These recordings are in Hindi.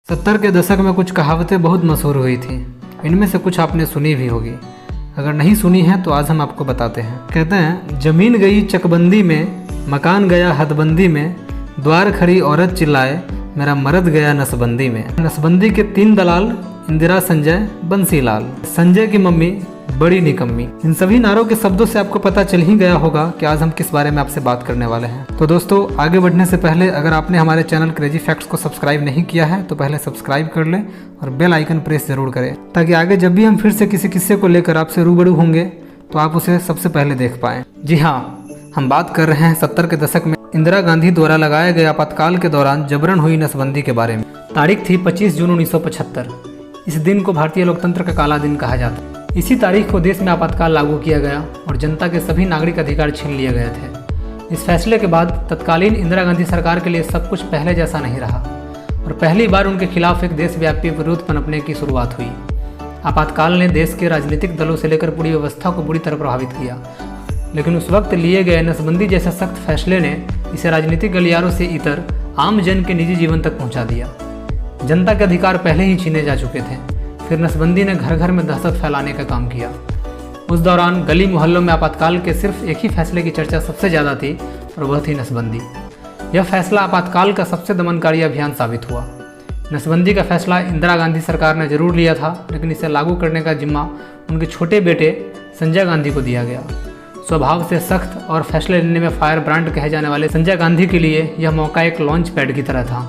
70 के दशक में कुछ कहावतें बहुत मशहूर हुई थी। इनमें से कुछ आपने सुनी भी होगी। अगर नहीं सुनी है तो आज हम आपको बताते हैं। कहते हैं, जमीन गई चकबंदी में, मकान गया हदबंदी में, द्वार खड़ी औरत चिल्लाए, मेरा मर्द गया नसबंदी में। नसबंदी के 3 दलाल, इंदिरा, संजय, बंसीलाल। संजय की मम्मी बड़ी निकम्मी। इन सभी नारों के शब्दों से आपको पता चल ही गया होगा कि आज हम किस बारे में आपसे बात करने वाले हैं। तो दोस्तों, आगे बढ़ने से पहले अगर आपने हमारे चैनल क्रेजी फैक्ट्स को सब्सक्राइब नहीं किया है तो पहले सब्सक्राइब कर लें और बेल आइकन प्रेस जरूर करें, ताकि आगे जब भी हम फिर से किसी किस्से को लेकर आपसे रूबरू होंगे तो आप उसे सबसे पहले देख पाएं। जी हाँ, हम बात कर रहे हैं 70 के दशक में इंदिरा गांधी द्वारा लगाए गए आपातकाल के दौरान जबरन हुई नसबंदी के बारे में। तारीख थी 25 जून 1975। इस दिन को भारतीय लोकतंत्र का काला दिन कहा जाता है। इसी तारीख को देश में आपातकाल लागू किया गया और जनता के सभी नागरिक अधिकार छीन लिए गए थे। इस फैसले के बाद तत्कालीन इंदिरा गांधी सरकार के लिए सब कुछ पहले जैसा नहीं रहा और पहली बार उनके खिलाफ एक देशव्यापी विरोध पनपने की शुरुआत हुई। आपातकाल ने देश के राजनीतिक दलों से लेकर पूरी व्यवस्था को बुरी तरह प्रभावित किया, लेकिन उस वक्त लिए गए नसबंदी जैसे सख्त फैसले ने इसे राजनीतिक गलियारों से इतर आम जन के निजी जीवन तक पहुंचा दिया। जनता के अधिकार पहले ही छीने जा चुके थे, फिर नसबंदी ने घर घर में दहशत फैलाने का काम किया। उस दौरान गली मोहल्लों में आपातकाल के सिर्फ एक ही फैसले की चर्चा सबसे ज़्यादा थी और वह थी नसबंदी। यह फैसला आपातकाल का सबसे दमनकारी अभियान साबित हुआ। नसबंदी का फैसला इंदिरा गांधी सरकार ने जरूर लिया था, लेकिन इसे लागू करने का जिम्मा उनके छोटे बेटे संजय गांधी को दिया गया। स्वभाव से सख्त और फैसले लेने में फायर ब्रांड कहे जाने वाले संजय गांधी के लिए यह मौका एक लॉन्च पैड की तरह था।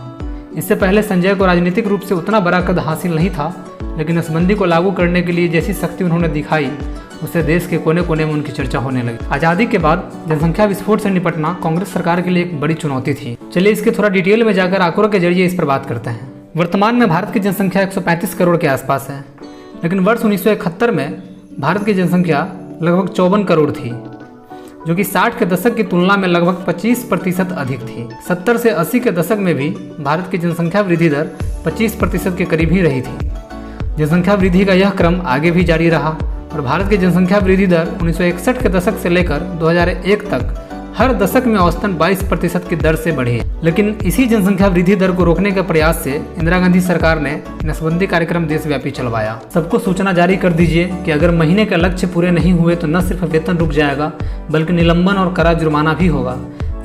इससे पहले संजय को राजनीतिक रूप से उतना बड़ा कद हासिल नहीं था, लेकिन नसबंदी को लागू करने के लिए जैसी शक्ति उन्होंने दिखाई, उससे देश के कोने कोने में उनकी चर्चा होने लगी। आज़ादी के बाद जनसंख्या विस्फोट से निपटना कांग्रेस सरकार के लिए एक बड़ी चुनौती थी। चलिए इसके थोड़ा डिटेल में जाकर आंकड़ों के जरिए इस पर बात करते हैं। वर्तमान में भारत की जनसंख्या 135 करोड़ के आसपास है, लेकिन वर्ष 1971 में भारत की जनसंख्या लगभग 54 करोड़ थी, जो कि 60 के दशक की तुलना में लगभग 25% अधिक थी। 70 से 80 के दशक में भी भारत की जनसंख्या वृद्धि दर 25% के करीब ही रही थी। जनसंख्या वृद्धि का यह क्रम आगे भी जारी रहा और भारत की जनसंख्या वृद्धि दर 1961 के दशक से लेकर 2001 तक हर दशक में औसतन 22% की दर से बढ़ी। लेकिन इसी जनसंख्या वृद्धि दर को रोकने के प्रयास से इंदिरा गांधी सरकार ने नसबंदी कार्यक्रम देशव्यापी चलवाया। सबको सूचना जारी कर दीजिए कि अगर महीने का लक्ष्य पूरे नहीं हुए तो न सिर्फ वेतन रुक जाएगा, बल्कि निलंबन और कड़ा जुर्माना भी होगा।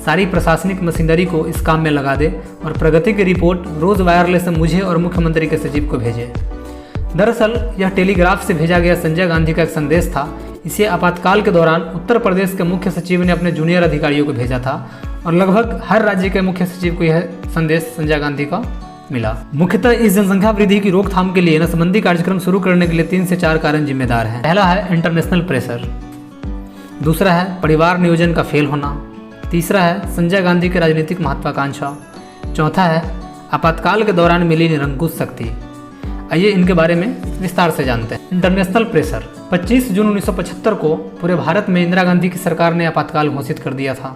सारी प्रशासनिक मशीनरी को इस काम में लगा दे और प्रगति की रिपोर्ट रोज वायरलेस मुझे और मुख्यमंत्री के सचिव को भेजे। दरअसल यह टेलीग्राफ से भेजा गया संजय गांधी का एक संदेश था। इसे आपातकाल के दौरान उत्तर प्रदेश के मुख्य सचिव ने अपने जूनियर अधिकारियों को भेजा था और लगभग हर राज्य के मुख्य सचिव को यह संदेश संजय गांधी का मिला। मुख्यतः इस जनसंख्या वृद्धि की रोकथाम के लिए नसबंदी कार्यक्रम शुरू करने के लिए 3 से 4 कारण जिम्मेदार हैं। पहला है इंटरनेशनल प्रेशर, दूसरा है परिवार नियोजन का फेल होना, तीसरा है संजय गांधी की राजनीतिक महत्वाकांक्षा, चौथा है आपातकाल के दौरान मिली निरंकुश शक्ति। आइए इनके बारे में विस्तार से जानते हैं। International pressure. 25 जून 1975 को पूरे भारत में इंदिरा गांधी की सरकार ने आपातकाल घोषित कर दिया था।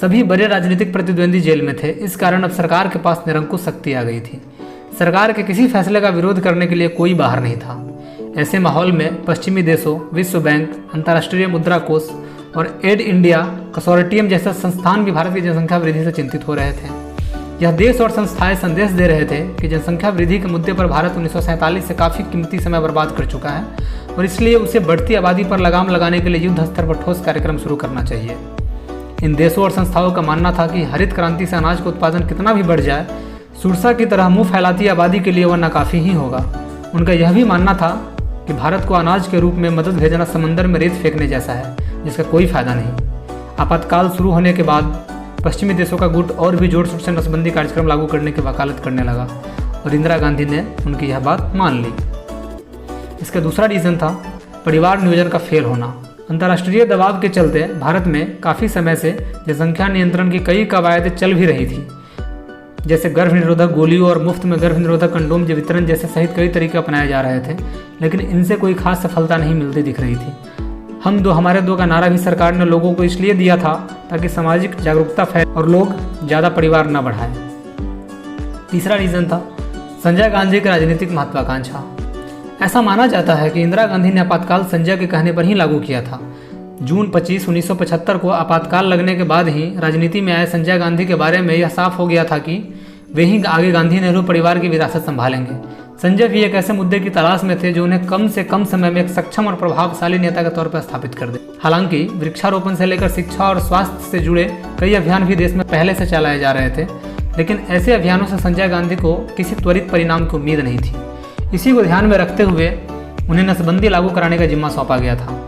सभी बड़े राजनीतिक प्रतिद्वंदी जेल में थे। इस कारण अब सरकार के पास निरंकुश शक्ति आ गई थी। सरकार के किसी फैसले का विरोध करने के लिए कोई बाहर नहीं था। ऐसे माहौल में पश्चिमी देशों, विश्व बैंक, अंतर्राष्ट्रीय मुद्रा कोष और एड इंडिया कंसोर्टियम जैसे संस्थान भी भारत की जनसंख्या वृद्धि से चिंतित हो रहे थे। यह देश और संस्थाएं संदेश दे रहे थे कि जनसंख्या वृद्धि के मुद्दे पर भारत 1947 से काफ़ी कीमती समय बर्बाद कर चुका है और इसलिए उसे बढ़ती आबादी पर लगाम लगाने के लिए युद्ध स्तर पर ठोस कार्यक्रम शुरू करना चाहिए। इन देशों और संस्थाओं का मानना था कि हरित क्रांति से अनाज का उत्पादन कितना भी बढ़ जाए, सुरसा की तरह मुंह फैलाती आबादी के लिए वह नाकाफ़ी ही होगा। उनका यह भी मानना था कि भारत को अनाज के रूप में मदद भेजना समंदर में रेत फेंकने जैसा है, जिसका कोई फायदा नहीं। आपातकाल शुरू होने के बाद पश्चिमी देशों का गुट और भी जोर शोर से नसबंदी कार्यक्रम लागू करने की वकालत करने लगा और इंदिरा गांधी ने उनकी यह बात मान ली। इसका दूसरा रीज़न था परिवार नियोजन का फेल होना। अंतर्राष्ट्रीय दबाव के चलते भारत में काफ़ी समय से जनसंख्या नियंत्रण की कई कवायदें चल भी रही थी, जैसे गर्भ निरोधक गोलियों और मुफ्त में गर्भ निरोधक कंडोम के वितरण जैसे सहित कई तरीके अपनाए जा रहे थे, लेकिन इनसे कोई खास सफलता नहीं मिलती दिख रही थी। हम दो हमारे दो का नारा भी सरकार ने लोगों को इसलिए दिया था ताकि सामाजिक जागरूकता फैले और लोग ज़्यादा परिवार न बढ़ाएं। तीसरा रीज़न था संजय गांधी की राजनीतिक महत्वाकांक्षा। ऐसा माना जाता है कि इंदिरा गांधी ने आपातकाल संजय के कहने पर ही लागू किया था। जून 25, 1975 को आपातकाल लगने के बाद ही राजनीति में आए संजय गांधी के बारे में यह साफ हो गया था कि वे ही आगे गांधी नेहरू परिवार की विरासत संभालेंगे। संजय भी एक ऐसे मुद्दे की तलाश में थे जो उन्हें कम से कम समय में एक सक्षम और प्रभावशाली नेता के तौर पर स्थापित कर दे। हालांकि वृक्षारोपण से लेकर शिक्षा और स्वास्थ्य से जुड़े कई अभियान भी देश में पहले से चलाए जा रहे थे, लेकिन ऐसे अभियानों से संजय गांधी को किसी त्वरित परिणाम की उम्मीद नहीं थी। इसी को ध्यान में रखते हुए उन्हें नसबंदी लागू कराने का जिम्मा सौंपा गया था,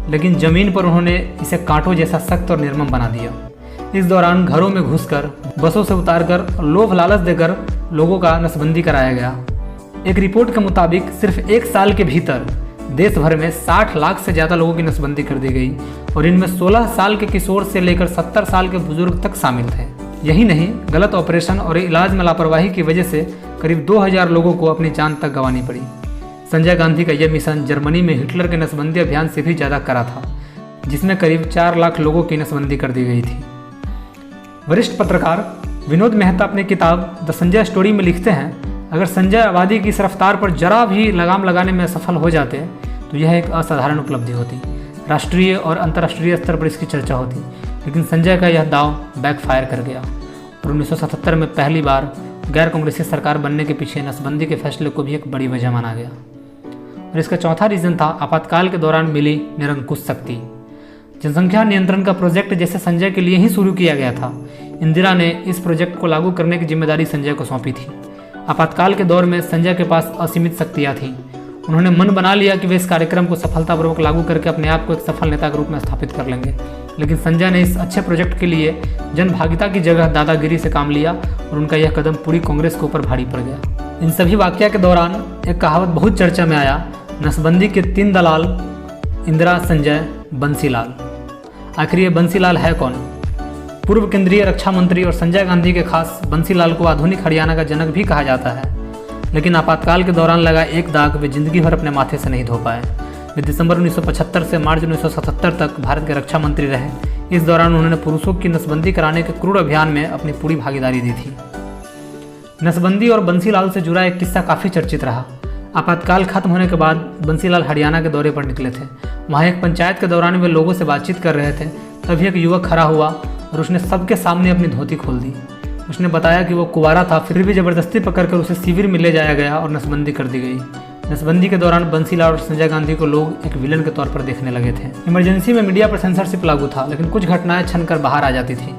लेकिन जमीन पर उन्होंने इसे कांटों जैसा सख्त और निर्मम बना दिया। इस दौरान घरों में घुसकर, बसों से उतारकर, लोभ लालच देकर लोगों का नसबंदी कराया गया। एक रिपोर्ट के मुताबिक सिर्फ 1 साल के भीतर देश भर में 60 लाख से ज़्यादा लोगों की नसबंदी कर दी गई और इनमें 16 साल के किशोर से लेकर 70 साल के बुजुर्ग तक शामिल थे। यही नहीं, गलत ऑपरेशन और इलाज में लापरवाही की वजह से करीब 2000 लोगों को अपनी जान तक गंवानी पड़ी। संजय गांधी का यह मिशन जर्मनी में हिटलर के नसबंदी अभियान से भी ज़्यादा कड़ा था, जिसमें करीब 4 लाख लोगों की नसबंदी कर दी गई थी। वरिष्ठ पत्रकार विनोद मेहता अपनी किताब द संजय स्टोरी में लिखते हैं, अगर संजय आबादी की इस रफ्तार पर जरा भी लगाम लगाने में सफल हो जाते तो यह एक असाधारण उपलब्धि होती। राष्ट्रीय और अंतर्राष्ट्रीय स्तर पर इसकी चर्चा होती, लेकिन संजय का यह दांव बैकफायर कर गया और 1977 में पहली बार गैर कांग्रेसी सरकार बनने के पीछे नसबंदी के फैसले को भी एक बड़ी वजह माना गया। और इसका चौथा रीजन था आपातकाल के दौरान मिली निरंकुश शक्ति। जनसंख्या नियंत्रण का प्रोजेक्ट जैसे संजय के लिए ही शुरू किया गया था, इंदिरा ने इस प्रोजेक्ट को लागू करने की जिम्मेदारी संजय को सौंपी थी। आपातकाल के दौर में संजय के पास असीमित शक्तियाँ थीं। उन्होंने मन बना लिया कि वे इस कार्यक्रम को सफलतापूर्वक लागू करके अपने आप को एक सफल नेता के रूप में स्थापित कर लेंगे, लेकिन संजय ने इस अच्छे प्रोजेक्ट के लिए जनभागिता की जगह दादागिरी से काम लिया और उनका यह कदम पूरी कांग्रेस के ऊपर भारी पड़ गया। इन सभी वाकया के दौरान एक कहावत बहुत चर्चा में आया, नसबंदी के 3 दलाल इंदिरा, संजय, बंसीलाल। आखिर ये बंसीलाल है कौन? पूर्व केंद्रीय रक्षा मंत्री और संजय गांधी के खास बंसीलाल को आधुनिक हरियाणा का जनक भी कहा जाता है, लेकिन आपातकाल के दौरान लगा एक दाग वे जिंदगी भर अपने माथे से नहीं धो पाए। वे दिसंबर 1975 से मार्च 1977 तक भारत के रक्षा मंत्री रहे। इस दौरान उन्होंने पुरुषों की नसबंदी कराने के क्रूर अभियान में अपनी पूरी भागीदारी दी थी। नसबंदी और बंसीलाल से जुड़ा एक किस्सा काफ़ी चर्चित रहा। आपातकाल खत्म होने के बाद बंसीलाल हरियाणा के दौरे पर निकले थे। वहाँ एक पंचायत के दौरान वे लोगों से बातचीत कर रहे थे, तभी एक युवक खड़ा हुआ और उसने सबके सामने अपनी धोती खोल दी। उसने बताया कि वो कुंवारा था, फिर भी ज़बरदस्ती पकड़कर उसे शिविर में ले जाया गया और नसबंदी कर दी गई। नसबंदी के दौरान बंसीलाल और संजय गांधी को लोग एक विलन के तौर पर देखने लगे थे। इमरजेंसी में मीडिया पर सेंसरशिप लागू था, लेकिन कुछ घटनाएं छनकर बाहर आ जाती थी।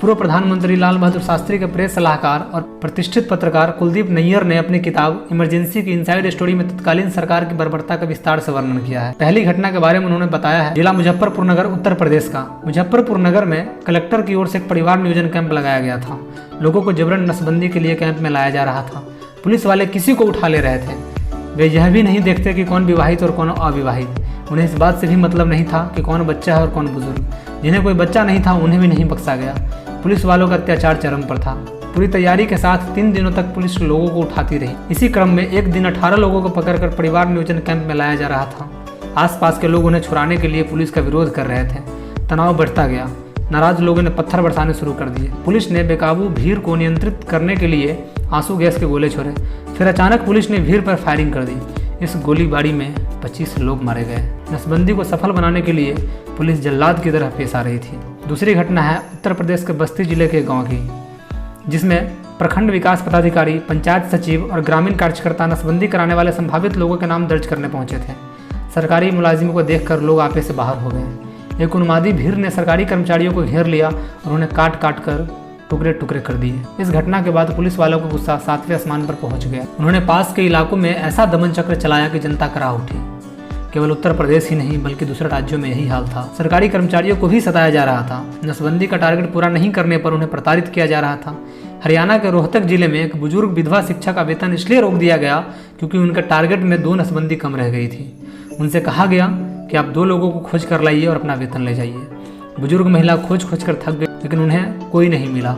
पूर्व प्रधानमंत्री लाल बहादुर शास्त्री के प्रेस सलाहकार और प्रतिष्ठित पत्रकार कुलदीप नैयर ने अपनी किताब इमरजेंसी की इनसाइड स्टोरी में तत्कालीन सरकार की बर्बरता का विस्तार से वर्णन किया है। पहली घटना के बारे में उन्होंने बताया है, जिला मुजफ्फरपुर नगर, उत्तर प्रदेश का। मुजफ्फरपुर नगर में कलेक्टर की ओर से एक परिवार नियोजन कैंप लगाया गया था। लोगों को जबरन नसबंदी के लिए कैंप में लाया जा रहा था। पुलिस वाले किसी को उठा ले रहे थे। वे यह भी नहीं देखते कि कौन विवाहित और कौन अविवाहित। उन्हें इस बात से भी मतलब नहीं था कि कौन बच्चा है और कौन बुजुर्ग। जिन्हें कोई बच्चा नहीं था उन्हें भी नहीं बख्शा गया। पुलिस वालों का अत्याचार चरम पर था। पूरी तैयारी के साथ 3 दिनों तक पुलिस लोगों को उठाती रही। इसी क्रम में एक दिन 18 लोगों को पकड़कर परिवार नियोजन कैंप में लाया जा रहा था। आसपास के लोग उन्हें छुड़ाने के लिए पुलिस का विरोध कर रहे थे। तनाव बढ़ता गया। नाराज लोगों ने पत्थर बरसाने शुरू कर दिए। पुलिस ने बेकाबू भीड़ को नियंत्रित करने के लिए आंसू गैस के गोले छोड़े। फिर अचानक पुलिस ने भीड़ पर फायरिंग कर दी। इस गोलीबारी में 25 लोग मारे गए। नसबंदी को सफल बनाने के लिए पुलिस जल्लाद की तरह पेश आ रही थी। दूसरी घटना है उत्तर प्रदेश के बस्ती जिले के गांव की, जिसमें प्रखंड विकास पदाधिकारी, पंचायत सचिव और ग्रामीण कार्यकर्ता नसबंदी कराने वाले संभावित लोगों के नाम दर्ज करने पहुंचे थे। सरकारी मुलाजिमों को देखकर लोग आपे से बाहर हो गए। एक उन्मादी भीड़ ने सरकारी कर्मचारियों को घेर लिया और उन्हें काट काट कर टुकड़े टुकड़े कर दिए। इस घटना के बाद पुलिस वालों का गुस्सा 7वें आसमान पर पहुंच गया। उन्होंने पास के इलाकों में ऐसा दमन चक्र चलाया कि जनता कराह उठी। केवल उत्तर प्रदेश ही नहीं बल्कि दूसरे राज्यों में यही हाल था। सरकारी कर्मचारियों को भी सताया जा रहा था। नसबंदी का टारगेट पूरा नहीं करने पर उन्हें प्रताड़ित किया जा रहा था। हरियाणा के रोहतक जिले में एक बुजुर्ग विधवा शिक्षक का वेतन इसलिए रोक दिया गया क्योंकि उनके टारगेट में 2 नसबंदी कम रह गई थी। उनसे कहा गया कि आप 2 लोगों को खोज कर लाइए और अपना वेतन ले जाइए। बुजुर्ग महिला खोज कर थक गई, लेकिन उन्हें कोई नहीं मिला।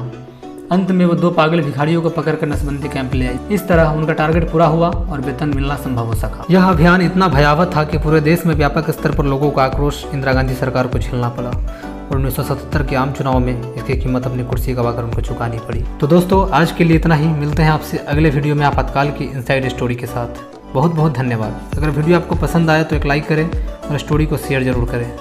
अंत में वो 2 पागल भिखारियों को पकड़कर नसबंदी कैंप ले आई। इस तरह उनका टारगेट पूरा हुआ और वेतन मिलना संभव हो सका। यह अभियान इतना भयावह था कि पूरे देश में व्यापक स्तर पर लोगों का आक्रोश इंदिरा गांधी सरकार को झेलना पड़ा और 1977 के आम चुनाव में इसकी कीमत अपनी कुर्सी गवाकर उनको चुकानी पड़ी। तो दोस्तों, आज के लिए इतना ही। मिलते हैं आपसे अगले वीडियो में आपातकाल की इनसाइड स्टोरी के साथ। बहुत बहुत धन्यवाद। अगर वीडियो आपको पसंद आया तो एक लाइक करें और स्टोरी को शेयर जरूर करें।